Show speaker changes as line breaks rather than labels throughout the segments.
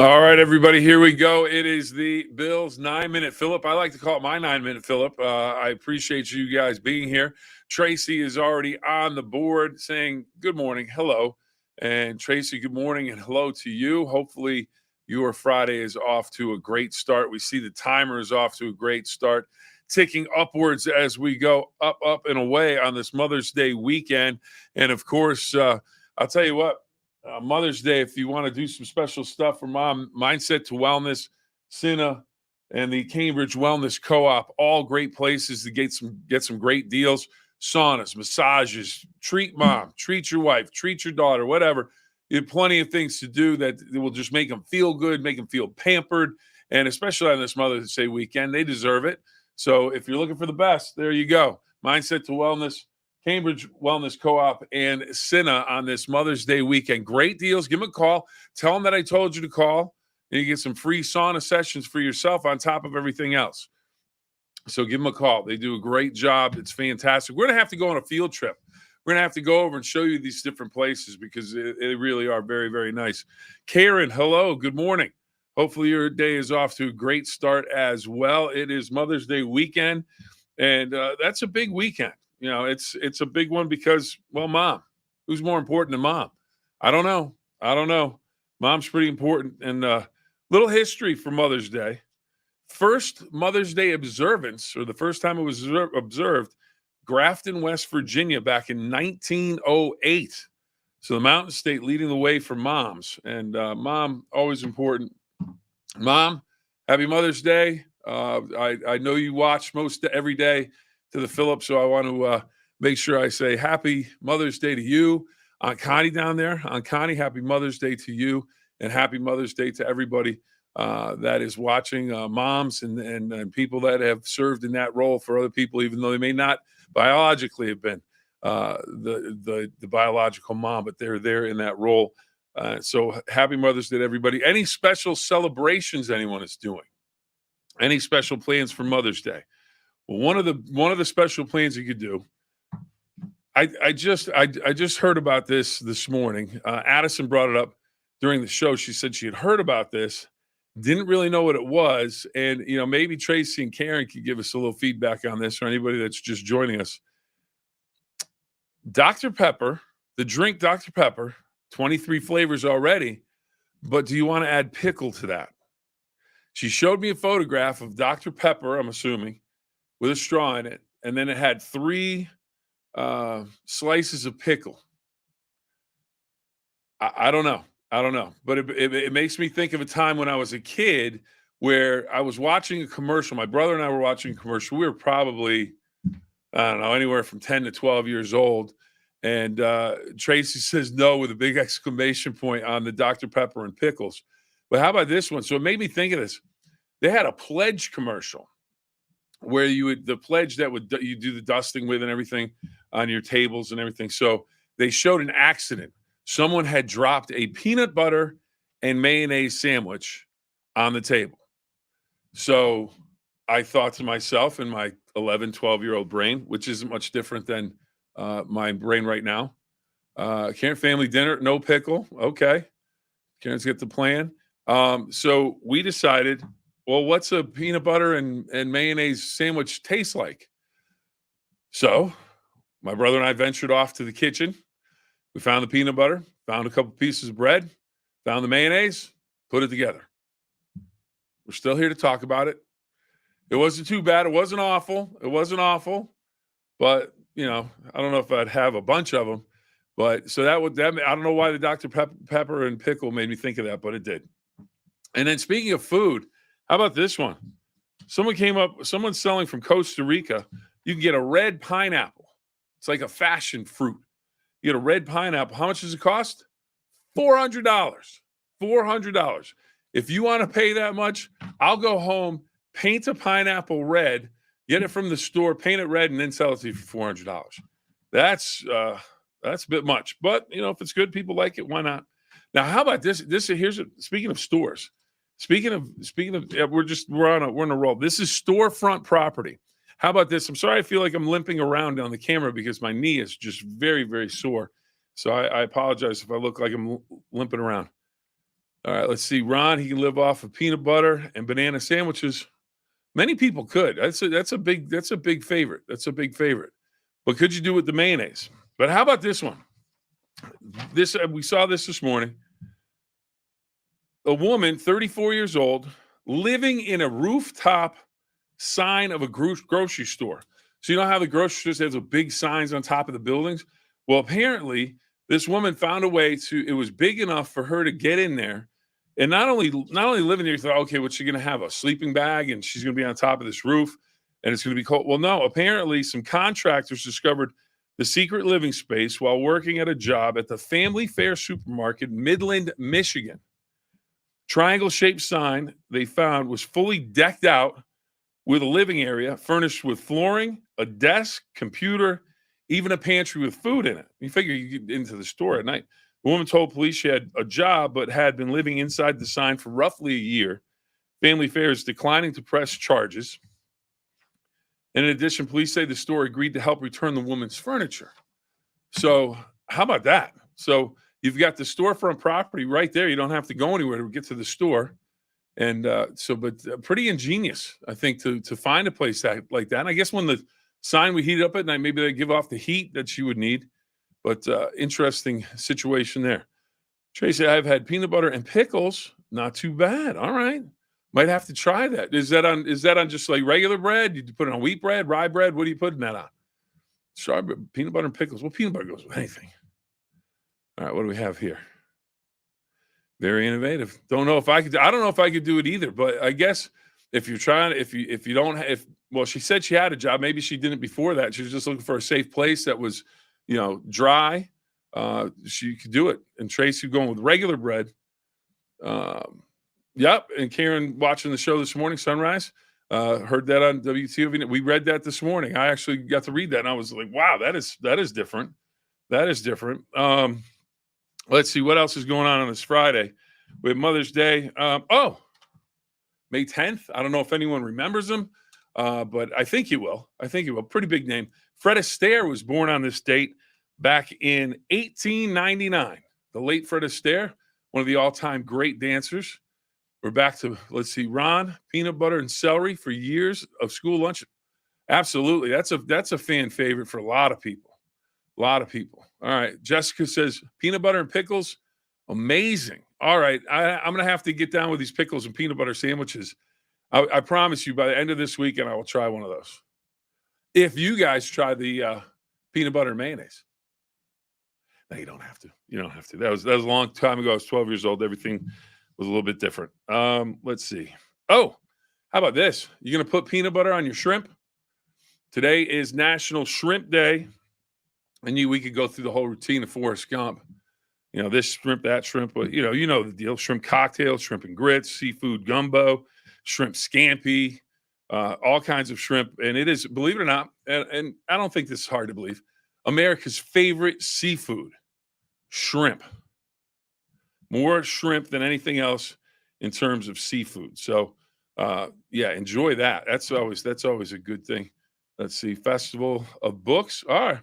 All right, everybody, here we go. It is the Bills 9-minute Phill-Up. I like to call it my 9-minute Phill-Up. I appreciate you guys being here. Tracy is already on the board saying good morning, hello. And Tracy, good morning and hello to you. Hopefully your Friday is off to a great start. We see the timer is off to a great start, ticking upwards as we go up, and away on this Mother's Day weekend. And, of course, I'll tell you what. Mother's Day, if you want to do some special stuff for mom, Mindset to Wellness, Cinna, and the Cambridge Wellness Co-op, all great places to get some great deals. Saunas, massages, treat mom, treat your wife, treat your daughter, whatever. You have plenty of things to do that will just make them feel good, make them feel pampered, and especially on this Mother's Day weekend, they deserve it. So if you're looking for the best, there you go. Mindset to Wellness, Cambridge Wellness Co-op, and Cinna on this Mother's Day weekend. Great deals. Give them a call. Tell them that I told you to call, and you get some free sauna sessions for yourself on top of everything else. So give them a call. They do a great job. It's fantastic. We're going to have to go on a field trip. We're going to have to go over and show you these different places because they really are very, very nice. Karen, hello. Good morning. Hopefully your day is off to a great start as well. It is Mother's Day weekend, and that's a big weekend. You know, it's a big one because, well, mom. Who's more important than mom? I don't know. Mom's pretty important. And little history for Mother's Day. First Mother's Day observance, or the first time it was observed, Grafton, West Virginia, back in 1908. So the Mountain State leading the way for moms. And mom, always important. Mom, happy Mother's Day. I know you watch most every day to the Phill-Up, so I want to make sure I say happy Mother's Day to you. Aunt Connie down there. Aunt Connie, happy Mother's Day to you, and happy Mother's Day to everybody that is watching, moms and people that have served in that role for other people, even though they may not biologically have been the biological mom, but they're there in that role. So happy Mother's Day to everybody. Any special celebrations anyone is doing? Any special plans for Mother's Day? Well, one of the special plans you could do. I just heard about this morning. Addison brought it up during the show. She said she had heard about this, didn't really know what it was, and maybe Tracy and Karen could give us a little feedback on this, or anybody that's just joining us. Dr. Pepper, the drink Dr. Pepper, 23 flavors already, but do you want to add pickle to that? She showed me a photograph of Dr. Pepper, I'm assuming, with a straw in it, and then it had 3 slices of pickle. I don't know, but it makes me think of a time when I was a kid where I was watching a commercial. My brother and I were watching a commercial. We were probably, I don't know, anywhere from 10 to 12 years old, and Tracy says no with a big exclamation point on the Dr. Pepper and pickles. But how about this one? So it made me think of this. They had a pledge commercial where you do the dusting with and everything on your tables and everything. So they showed an accident. Someone had dropped a peanut butter and mayonnaise sandwich on the table. So I thought to myself in my 11, 12-year-old brain, which isn't much different than my brain right now. Karen family dinner, no pickle. Okay. Karen's got the plan. So we decided, well, what's a peanut butter and mayonnaise sandwich taste like? So my brother and I ventured off to the kitchen. We found the peanut butter, found a couple pieces of bread, found the mayonnaise, put it together. We're still here to talk about it. It wasn't too bad. It wasn't awful. But, I don't know if I'd have a bunch of them. But so I don't know why the Dr. Pepper and pickle made me think of that, but it did. And then speaking of food, how about this one? Someone's selling from Costa Rica. You can get a red pineapple. It's like a fashion fruit. You get a red pineapple. How much does it cost? $400. $400. If you want to pay that much, I'll go home, paint a pineapple red, get it from the store, paint it red, and then sell it to you for $400. That's a bit much. But, if it's good, people like it, why not? Now, how about this? Speaking of stores. Speaking of, we're on a roll. This is Storefront property. How about this? I'm sorry, I feel like I'm limping around on the camera because my knee is just very, very sore. So I apologize if I look like I'm limping around. All right, let's see. Ron, he can live off of peanut butter and banana sandwiches. Many people could. That's a big favorite. That's a big favorite. But could you do it with the mayonnaise? But how about this one? This we saw this morning. A woman, 34 years old, living in a rooftop sign of a grocery store. So you know how the grocery stores have the big signs on top of the buildings? Well, apparently this woman found a way to. It was big enough for her to get in there, and not only living there. You thought, okay, what's she going to have? A sleeping bag, and she's going to be on top of this roof, and it's going to be cold. Well, no. Apparently, some contractors discovered the secret living space while working at a job at the Family Fare supermarket, Midland, Michigan. Triangle-shaped sign they found was fully decked out with a living area furnished with flooring, a desk, computer, even a pantry with food in it. You figure you get into the store at night. The woman told police she had a job but had been living inside the sign for roughly a year. Family Fare is declining to press charges. And in addition, police say the store agreed to help return the woman's furniture. So how about that? So you've got the storefront property right there. You don't have to go anywhere to get to the store. And pretty ingenious, I think, to find a place like that. And I guess when the sign would heat up at night, maybe they give off the heat that she would need. But interesting situation there. Tracy, I've had peanut butter and pickles. Not too bad. All right. Might have to try that. Is that on just like regular bread? You put it on wheat bread, rye bread? What are you putting that on? Sorry, peanut butter and pickles. Well, peanut butter goes with anything. All right, what do we have here? Very innovative. I don't know if I could do it either, but I guess if you're trying, well, she said she had a job. Maybe she didn't before that. She was just looking for a safe place that was, dry. She could do it. And Tracy going with regular bread. Yep. And Karen watching the show this morning, Sunrise, heard that on WTOV. We read that this morning. I actually got to read that, and I was like, wow, that is different. That is different. Let's see what else is going on this Friday. We have Mother's Day. May 10th. I don't know if anyone remembers him, but I think you will. Pretty big name. Fred Astaire was born on this date back in 1899. The late Fred Astaire, one of the all-time great dancers. We're back to, let's see, Ron, peanut butter and celery for years of school lunch. Absolutely. That's a fan favorite for a lot of people. All right. Jessica says peanut butter and pickles. Amazing. All right. I'm going to have to get down with these pickles and peanut butter sandwiches. I promise you by the end of this weekend, I will try one of those. If you guys try the peanut butter and mayonnaise. No, you don't have to. That was a long time ago. I was 12 years old. Everything was a little bit different. Let's see. Oh, how about this? You're going to put peanut butter on your shrimp? Today is National Shrimp Day. And we could go through the whole routine of Forrest Gump. This shrimp, that shrimp, but you know the deal. Shrimp cocktail, shrimp and grits, seafood gumbo, shrimp scampi, all kinds of shrimp. And it is, believe it or not, and I don't think this is hard to believe, America's favorite seafood, shrimp. More shrimp than anything else in terms of seafood. So, enjoy that. That's always a good thing. Let's see, Festival of Books. All right.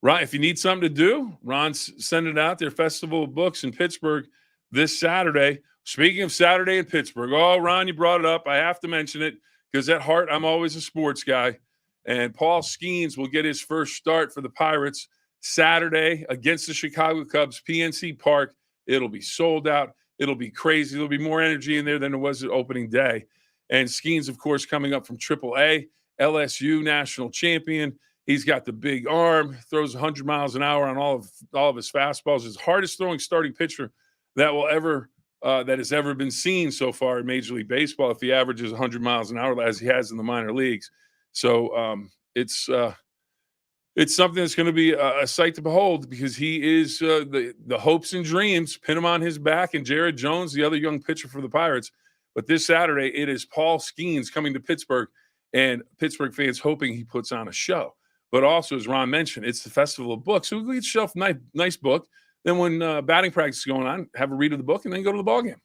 Ron, if you need something to do, Ron's sending out their Festival of Books in Pittsburgh this Saturday. Speaking of Saturday in Pittsburgh, Ron, you brought it up. I have to mention it because at heart, I'm always a sports guy. And Paul Skeens will get his first start for the Pirates Saturday against the Chicago Cubs, PNC Park. It'll be sold out. It'll be crazy. There'll be more energy in there than there was at opening day. And Skeens, of course, coming up from AAA, LSU national champion. He's got the big arm, throws 100 miles an hour on all of his fastballs. His hardest throwing starting pitcher that has ever been seen so far in Major League Baseball. If he averages 100 miles an hour as he has in the minor leagues, so it's something that's going to be a sight to behold because he is the hopes and dreams. Pin him on his back, and Jared Jones, the other young pitcher for the Pirates. But this Saturday, it is Paul Skeens coming to Pittsburgh, and Pittsburgh fans hoping he puts on a show. But also, as Ron mentioned, it's the Festival of Books. So we get yourself a nice book. Then when batting practice is going on, have a read of the book and then go to the ballgame.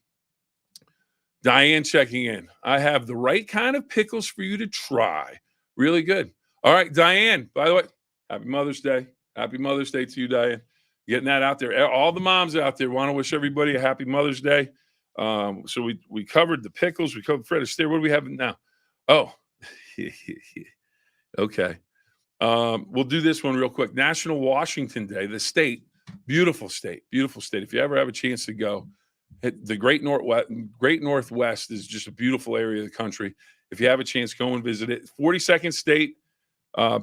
Diane checking in. I have the right kind of pickles for you to try. Really good. All right, Diane, by the way, happy Mother's Day. Happy Mother's Day to you, Diane. Getting that out there. All the moms out there want to wish everybody a happy Mother's Day. So we covered the Pickles. We covered Fred Astaire. What do we have now? Oh, okay. We'll do this one real quick. National Washington Day, the state, beautiful state, beautiful state. If you ever have a chance to go, the Great Northwest is just a beautiful area of the country. If you have a chance, go and visit it. 42nd state,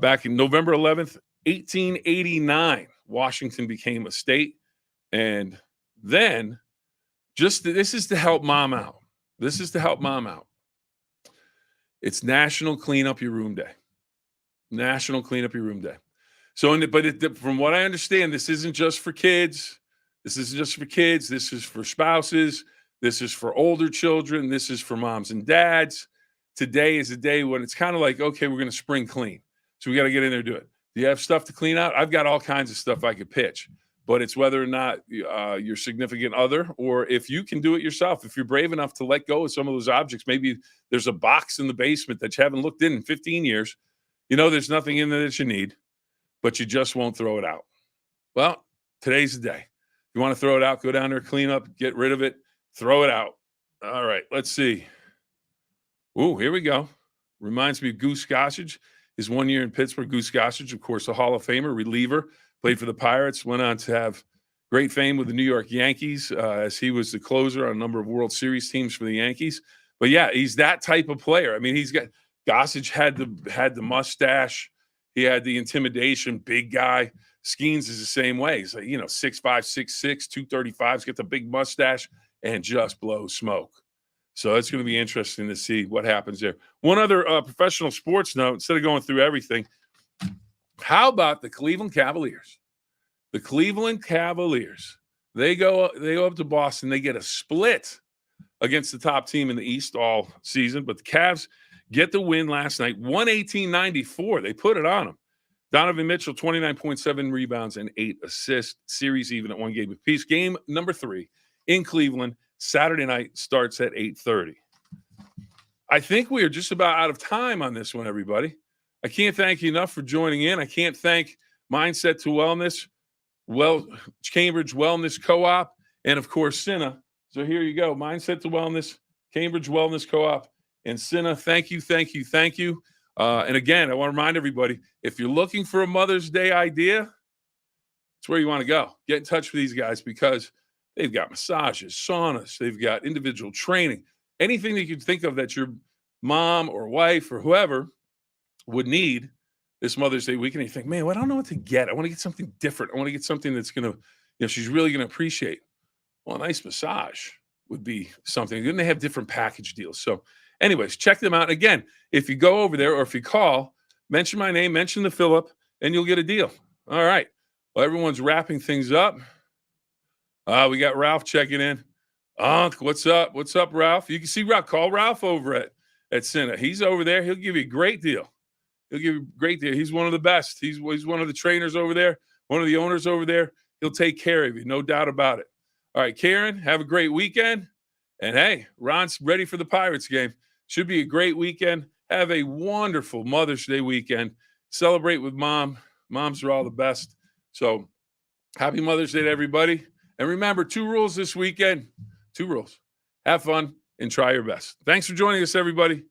back in November 11th, 1889, Washington became a state. And then this is to help mom out. This is to help mom out. It's National Clean Up Your Room Day. National Clean Up Your Room Day. So, from what I understand, this isn't just for kids. This isn't just for kids. This is for spouses. This is for older children. This is for moms and dads. Today is a day when it's kind of like, okay, we're going to spring clean. So we got to get in there and do it. Do you have stuff to clean out? I've got all kinds of stuff I could pitch, but it's whether or not your significant other, or if you can do it yourself. If you're brave enough to let go of some of those objects, maybe there's a box in the basement that you haven't looked in 15 years. You know, there's nothing in there that you need, but you just won't throw it out. Well, today's the day. You want to throw it out, go down there, clean up, get rid of it, throw it out. All right, let's see. Ooh, here we go. Reminds me of Goose Gossage. His 1 year in Pittsburgh. Goose Gossage, of course, a Hall of Famer, reliever, played for the Pirates, went on to have great fame with the New York Yankees as he was the closer on a number of World Series teams for the Yankees. But yeah, he's that type of player. I mean, Gossage had the mustache. He had the intimidation, big guy. Skeens is the same way. He's like, 6'5", 6'6", 235. He's got the big mustache and just blows smoke. So it's going to be interesting to see what happens there. One other professional sports note, instead of going through everything, how about the Cleveland Cavaliers? The Cleveland Cavaliers, they go up to Boston. They get a split against the top team in the East all season, but the Cavs get the win last night, 118-94. They put it on them. Donovan Mitchell, 29.7 rebounds and 8 assists. Series even at 1 game apiece. Game number 3 in Cleveland, Saturday night, starts at 8:30. I think we are just about out of time on this one, everybody. I can't thank you enough for joining in. I can't thank Mindset to Wellness, Cambridge Wellness Co-op, and, of course, Cinna. So here you go, Mindset to Wellness, Cambridge Wellness Co-op, and Cinna. Thank you, thank you, thank you. And again, I want to remind everybody, if you're looking for a Mother's Day idea, it's where you want to go. Get in touch with these guys because they've got massages, saunas, they've got individual training, anything that you can think of that your mom or wife or whoever would need this Mother's Day weekend. And you think, man, well, I don't know what to get. I want to get something different. I want to get something that's going to, she's really going to appreciate. Well, a nice massage would be something. Then they have different package deals. So anyways, check them out. Again, if you go over there or if you call, mention my name, mention the Phill-Up, and you'll get a deal. All right. Well, everyone's wrapping things up. We got Ralph checking in. What's up? What's up, Ralph? You can see Ralph. Call Ralph over at Cinna. He's over there. He'll give you a great deal. He's one of the best. He's one of the trainers over there, one of the owners over there. He'll take care of you, no doubt about it. All right, Karen, have a great weekend. And, hey, Ron's ready for the Pirates game. Should be a great weekend. Have a wonderful Mother's Day weekend. Celebrate with Mom. Moms are all the best. So happy Mother's Day to everybody. And remember, 2 rules this weekend. 2 rules. Have fun and try your best. Thanks for joining us, everybody.